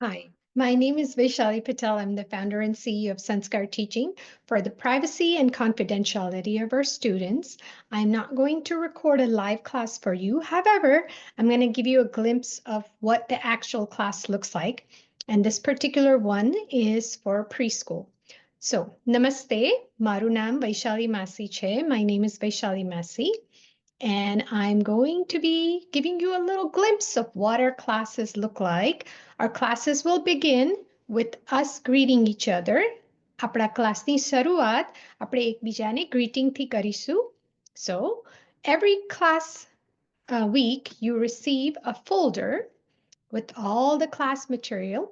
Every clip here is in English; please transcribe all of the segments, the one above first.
Hi, my name is Vaishali Patel. I'm the founder and CEO of Sanskar Teaching. For the privacy and confidentiality of our students, I'm not going to record a live class for you. However, I'm going to give you a glimpse of what the actual class looks like. And this particular one is for preschool. So, namaste. Maru naam Vaishali Masi che. My name is Vaishali Masi. And I'm going to be giving you a little glimpse of what our classes look like. Our classes will begin with us greeting each other. આપણા ક્લાસની શરૂઆત આપણે એકબીજાને greetingથી કરીશું. So every class week you receive a folder with all the class material,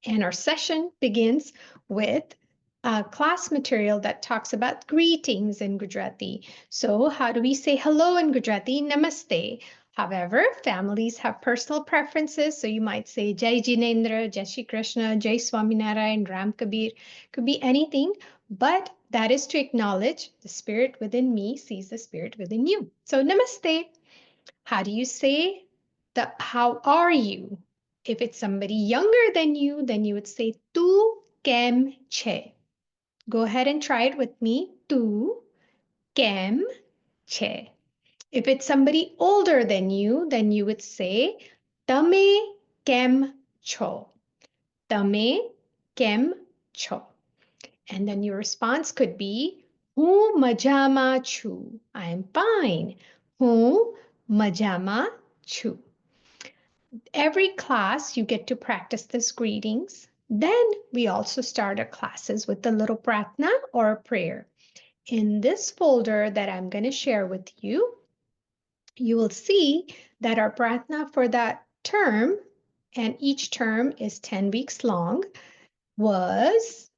and our session begins with class material that talks about greetings in Gujarati. So how do we say hello in Gujarati? Namaste. However, families have personal preferences. So you might say Jai Jinendra, Jai Shri Krishna, Jai Swaminarayan, Ram Kabir. Could be anything, but that is to acknowledge the spirit within me sees the spirit within you. So namaste. How do you say the how are you? If it's somebody younger than you, then you would say tu kem che. Go ahead and try it with me. Tu kem che. If it's somebody older than you, then you would say tame kem cho. Tame kem cho. And then your response could be હું મજામાં છું. I am fine. હું મજામાં છું. Every class you get to practice this greetings. Then we also start our classes with a little pratna or a prayer. In this folder that I'm going to share with you, you will see that our pratna for that term, and each term is 10 weeks long, was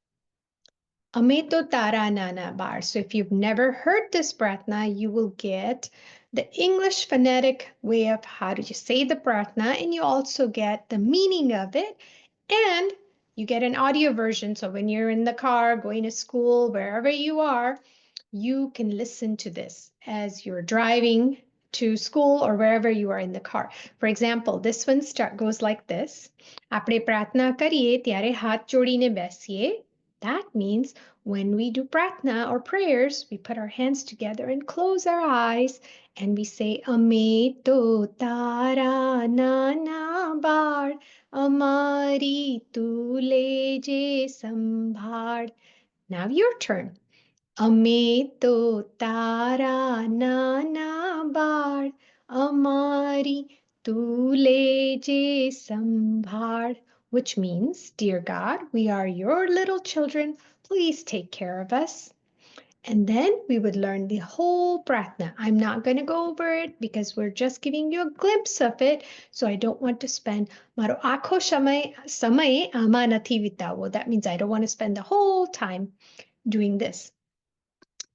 Ame to tara nana bar. So if you've never heard this pratna, you will get the English phonetic way of how do you say the pratna, and you also get the meaning of it, and you get an audio version. So when you're in the car, going to school, wherever you are, you can listen to this as you're driving to school or wherever you are in the car. For example, this one goes like this. આપણે પ્રાર્થના કરીએ ત્યારે હાથ જોડીને બેસીએ. That means when we do pratna or prayers, we put our hands together and close our eyes and we say, Ame to tara nana baal, amari tu leje sambhal. Now your turn. Ame to tara nana baal, amari tu leje sambhal, which means, Dear God, we are your little children. Please take care of us. And then we would learn the whole pratna. I'm not going to go over it because we're just giving you a glimpse of it. So I don't want to spend maro akho samay ama nathi vitawo. That means I don't want to spend the whole time doing this.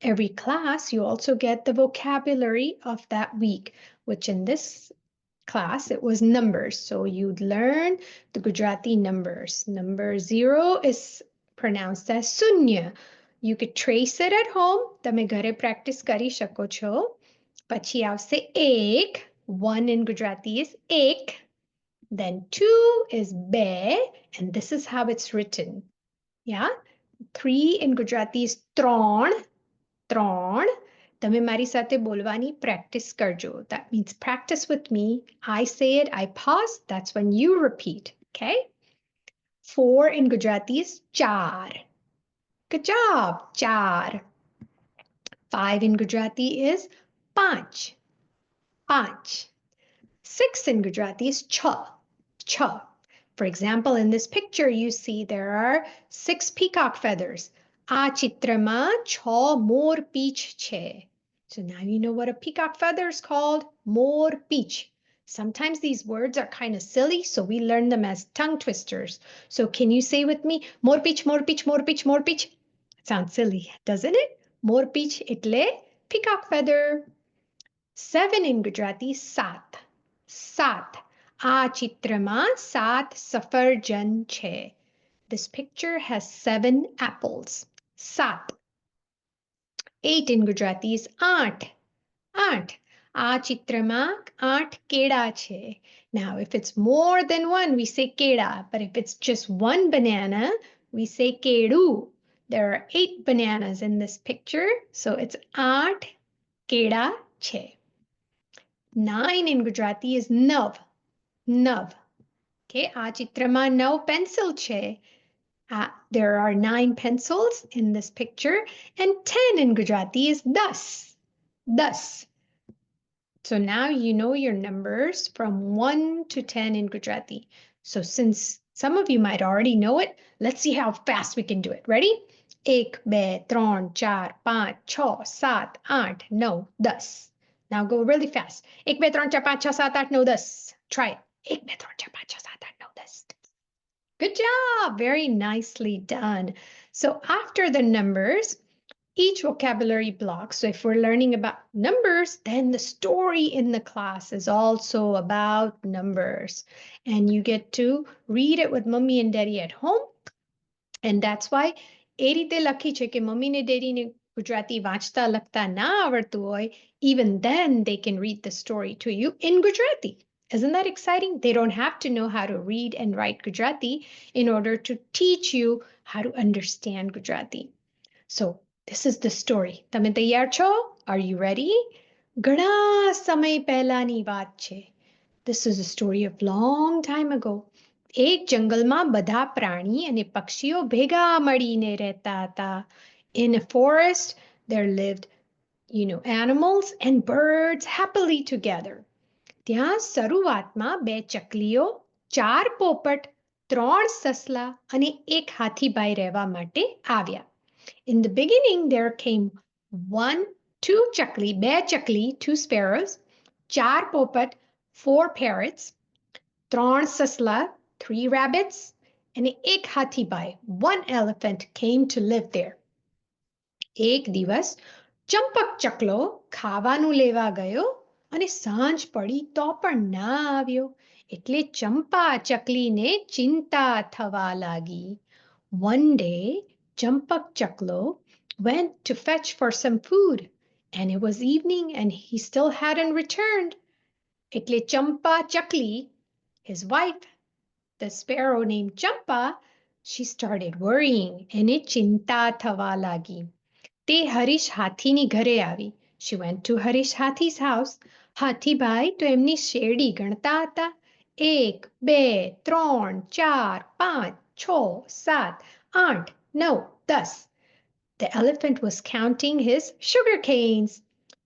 Every class, you also get the vocabulary of that week, which in this class, it was numbers. So you'd learn the Gujarati numbers. Number 0 is pronounced as sunya. You could trace it at home. તમે ઘરે practice કરી શકો છો. પછી આવશે એક. 1 in Gujarati is ek. Then 2 is be, and this is how it's written. Yeah? 3 in Gujarati is ત્રણ. ત્રણ. તમે મારી સાથે બોલવાની practice કરજો. That means practice with me. I say it, I pause. That's when you repeat. Okay? 4 in Gujarati is ચાર. Good job. ચાર. 5 in Gujarati is પાંચ. પાંચ. 6 in Gujarati is છ. છ. For example, in this picture, you see there are 6 peacock feathers. આ ચિત્રમાં છ મોર પીંછ છે. So now you know what a peacock feather is called, more પીંછ. Sometimes these words are kind of silly, so we learn them as tongue twisters. So can you say with me, more પીંછ, more પીંછ, more પીંછ, more પીંછ? Sounds silly, doesn't it? મોર પીંછ એટલે peacock feather. 7 in Gujarati, સાત. સાત. આ ચિત્રમાં 7 સફરજન છે. This picture has 7 apples. સાત. 8 in Gujarati is આઠ. આઠ. આ ચિત્રમાં 8 કેળા છે. Now, if it's more than one, we say કેળા. But if it's just one banana, we say કેળું. There are 8 bananas in this picture, so it's 8 કેળા છે. 9 in Gujarati is નવ. નવ. Okay, આ ચિત્રમાં 9 pencil છે. There are 9 pencils in this picture, and 10 in Gujarati is 10. 10. So now you know your numbers from 1 to 10 in Gujarati. So since some of you might already know it, let's see how fast we can do it. Ready? 1, 2, 3, 4, 5, 6, 7, 8, 9, 10. Now go really fast. 1, 2, 3, 4, 5, 6, 7, 8, 9, 10. Try it. 1, 2, 3, 4, 5, 6, 7, 8, 9, 10. Good job. Very nicely done. So after the numbers, each vocabulary block. So if we're learning about numbers, then the story in the class is also about numbers. And you get to read it with mommy and daddy at home. And that's why એ રીતે લખી છે કે mummy ને daddy ને ગુજરાતી વાંચતા લખતા ના આવડતું હોય, even then they can read the story to you in Gujarati. Isn't that exciting? They don't have to know how to read and write Gujarati in order to teach you how to understand Gujarati. So this is the story. તમે તૈયાર છો? Are you ready? ઘણા સમય પહેલાની વાત છે. This is a story of long time ago. એક જંગલમાં બધા પ્રાણી અને પક્ષીઓ ભેગા મળીને રહેતા હતા. In a forest there lived, animals and birds happily together. ત્યાં શરૂઆતમાં 2 ચકલીઓ, 4 પોપટ, 3 સસલા અને 1 હાથીભાઈ રહેવા માટે આવ્યા. In the beginning, there came 2 chakli, 2 sparrows, 4 popat, 4 parrots, 3 sasla, 3 rabbits, and 1 hathibai, 1 elephant came to live there. એક દિવસ ચંપક ચકલો ખાવાનું લેવા ગયો અને સાંજ પડી તો પણ ના આવ્યો. એટલે ચંપા ચકલીને ચિંતા થવા લાગી. One day, Champak Chaklo went to fetch for some food, and it was evening and he still hadn't returned. Etle Champa Chakli, his wife, the sparrow named Champa, she started worrying and it chinta thava lagi. Te Harish Hathini ghare avi. She went to Harish Hathi's house. Hathi bhai to emni શેરડી ગણતા હતા. 1, 2, 3, 4, 5, 6, 7, 8, 9, 10. The elephant was counting his sugar canes.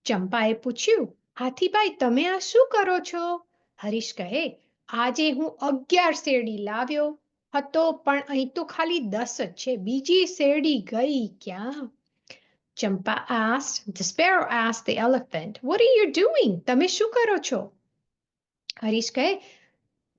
ચંપાએ પૂછ્યું, હાથીભાઈ તમે આ શું કરો છો? હરીશ કહે, આજે હું 11 શેરડી લાવ્યો હતો, પણ અહીં તો ખાલી 10 જ છે. બીજી શેરડી ગઈ ક્યાં? Champa asked, the sparrow asked the elephant, what are you doing? તમે શું કરો છો? Harish કહે,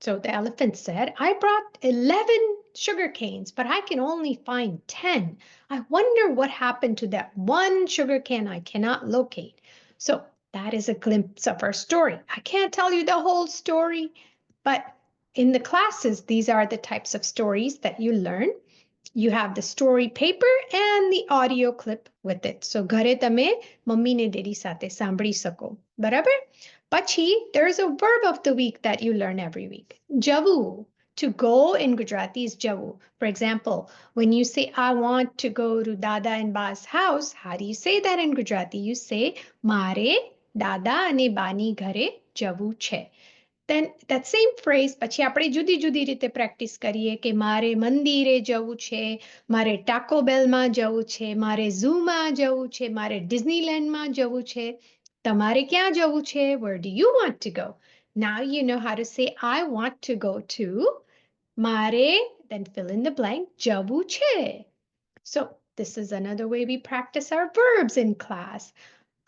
so the elephant said, I brought 11 sugar canes, but I can only find 10. I wonder what happened to that one sugar cane I cannot locate. So that is a glimpse of our story. I can't tell you the whole story, but in the classes, these are the types of stories that you learn. You have the story paper and the audio clip with it. So ઘરે તમે mummy ને daddy સાથે સાંભળી સકો. બરાબર? Pachi, there is a verb of the week that you learn every week. Javu. To go in Gujarati is javu. For example, when you say, I want to go to Dada and Ba's house, how do you say that in Gujarati? You say, Mare Dada ane Bani ghare javu che. Then that same phrase, પછી આપણે જુદી જુદી રીતે practice કરીએ કે મારે મંદિરે જવું છે, મારે ટાકો બેલમાં જવું છે, મારે ઝૂમાં જવું છે, મારે ડિઝનીલેન્ડમાં જવું છે. તમારે ક્યાં જવું છે? Where do you want to go? Now you know how to say I want to go to મારે, then fill in the blank, જવું છે. So this is another way we practice our verbs in class.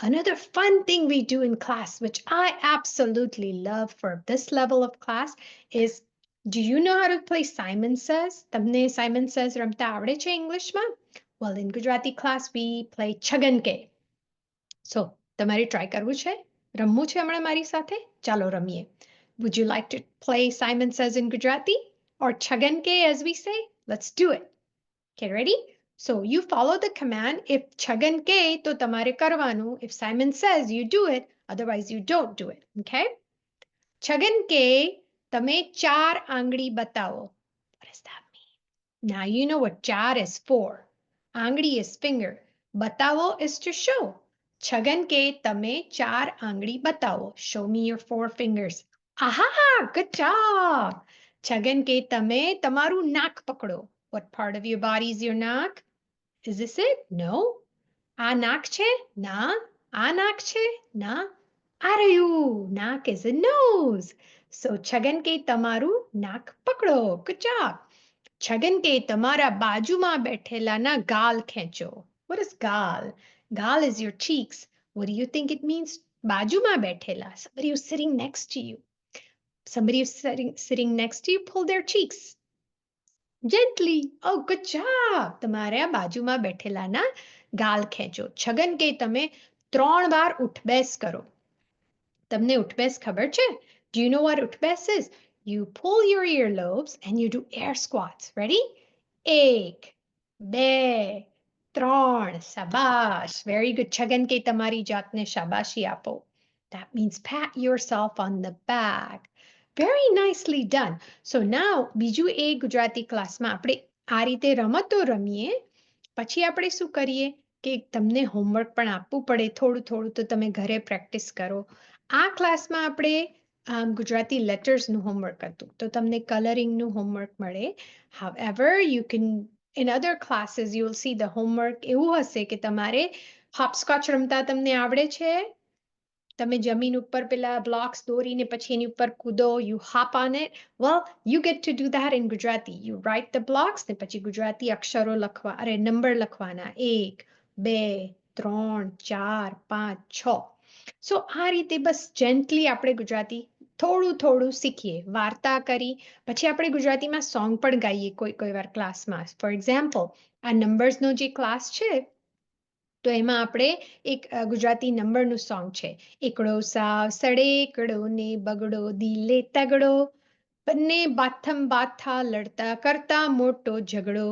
Another fun thing we do in class, which I absolutely love for this level of class, is, do you know how to play Simon Says? તમને Simon Says રમતા આવડે છે Englishમાં? Well, in Gujarati class, we play Chhagan Ke. So, તમારે try કરવું છે? રમવું છે હમણાં મારી સાથે? ચાલો રમીએ. Would you like to play Simon Says in Gujarati? Or Chhagan Ke as we say? Let's do it. Okay, ready? So you follow the command. If Chhagan Ke, to tamare karvanu. If Simon Says, you do it. Otherwise, you don't do it. Okay? Chhagan કે તમે 4 આંગળી બતાવો. What does that mean? Now you know what ચાર is for. આંગળી is finger. બતાવો is to show. Chhagan કે તમે 4 આંગળી બતાવો. Show me your 4 fingers. Aha! Good job! Chhagan કે તમે તમારું નાક પકડો. What part of your body is your naak? Is this it? No. આ નાક છે? ના. આ નાક છે? ના. આ રહ્યું. Naak is a nose. So Chhagan કે તમારું નાક પકડો. Good job. છગન કે તમારા બાજુમાં બેઠેલાના ગાલ ખેંચો. What is ગાલ? Gaal is your cheeks. What do you think it means? બાજુમાં બેઠેલા. Somebody who's sitting next to you. Somebody who's sitting next to you, pull their cheeks. Gently. Oh, good job. તમારા બાજુમાં બેઠેલાના ગાલ ખેંચો. છગન કે તમે 3 વાર ઉઠબેસ કરો. તમને ઉઠબેસ ખબર છે? Do you know what ઉઠબેસ is? You pull your earlobes and you do air squats. Ready? 1, 2, 3. Shabash. Very good. Chhagan કે તમારી જાતને શાબાશી આપો. That means pat yourself on the back. Very nicely done. So now બીજું એક ગુજરાતી ક્લાસમાં આપણે આ રીતે રમતો રમીએ. પછી આપણે શું કરીએ કે તમને હોમવર્ક પણ આપવું પડે થોડું તો તમે ઘરે પ્રેક્ટિસ કરો. આ ક્લાસમાં આપણે ગુજરાતી લેટર્સનું હોમવર્ક હતું તો તમને કલરિંગનું હોમવર્ક મળે. However, you can in other classes you will see the homework એવું હશે કે તમારે હોપસ્કોચ રમતા તમને આવડે છે? તમે જમીન ઉપર પેલા blocks દોરીને પછી એની ઉપર કૂદો, you hop on it. Well, you get to do that in Gujarati. You write the blocks ને પછી ગુજરાતી અક્ષરો લખવા નંબર લખવાના 1, 2, 3, 4, 5, 6. So આ રીતે બસ gently આપણે ગુજરાતી થોડું શીખીએ. વાર્તા કરી પછી આપણે ગુજરાતીમાં સોંગ પણ ગાઈએ કોઈ વાર ક્લાસમાં. For example, આ નંબર્સનો જે ક્લાસ છે તો એમાં આપણે એક ગુજરાતી નંબરનું સોંગ છે. એકડો સાવ સડેકડો ને બગડો દિલે તગડો બંને બાથા લડતા કરતા મોટો ઝઘડો.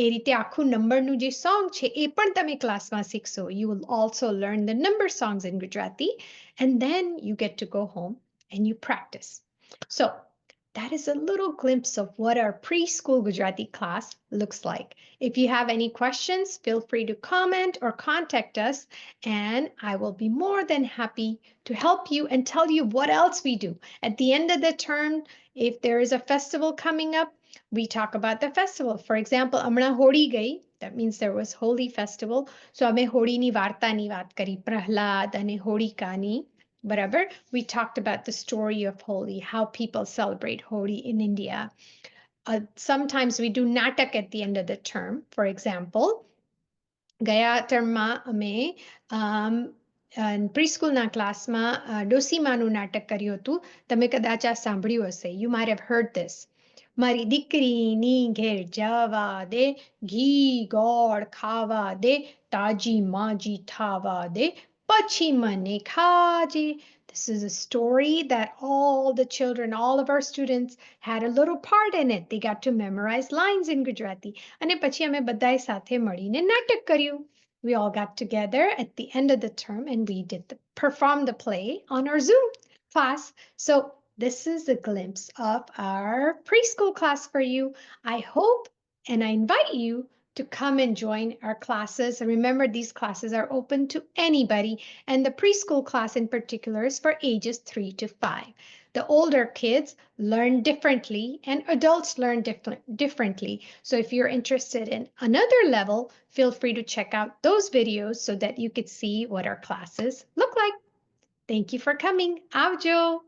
એ રીતે આખું નંબરનું જે સોંગ છે એ પણ તમે ક્લાસમાં શીખશો. You will also learn the number songs in Gujarati and then you get to go home and you practice. So that is a little glimpse of what our preschool Gujarati class looks like. If you have any questions, feel free to comment or contact us, and I will be more than happy to help you and tell you what else we do. At the end of the term, if there is a festival coming up, we talk about the festival. For example, Amna Hodi gai, that means there was Holi festival. So ame Hodi ni varta ni vat kari, Prahlad ane Hodika ni. Whatever, we talked about the story of Holi, how people celebrate Holi in India. Sometimes we do natak at the end of the term. For example, ગયા termમાં અમે preschoolના ક્લાસમાં ડોસીમાનું નાટક કર્યું હતું. તમે કદાચ આ સાંભળ્યું હશે. You might have heard this. મારી દીકરીની ઘેર જવા દે, ઘી ગોળ ખાવા દે, તાજી માજી થાવા દે, પછી મને ખાજે. This is a story that all the children, all of our students had a little part in it. They got to memorize lines in Gujarati. અને પછી અમે બધાએ સાથે મળીને નાટક કર્યું. We all got together at the end of the term and we performed the play on our Zoom class. So this is a glimpse of our preschool class for you. I hope and I invite you to come and join our classes. And remember, these classes are open to anybody, and the preschool class in particular is for ages 3 to 5. The older kids learn differently and adults learn differently. So if you're interested in another level, feel free to check out those videos so that you could see what our classes look like. Thank you for coming. Avjo.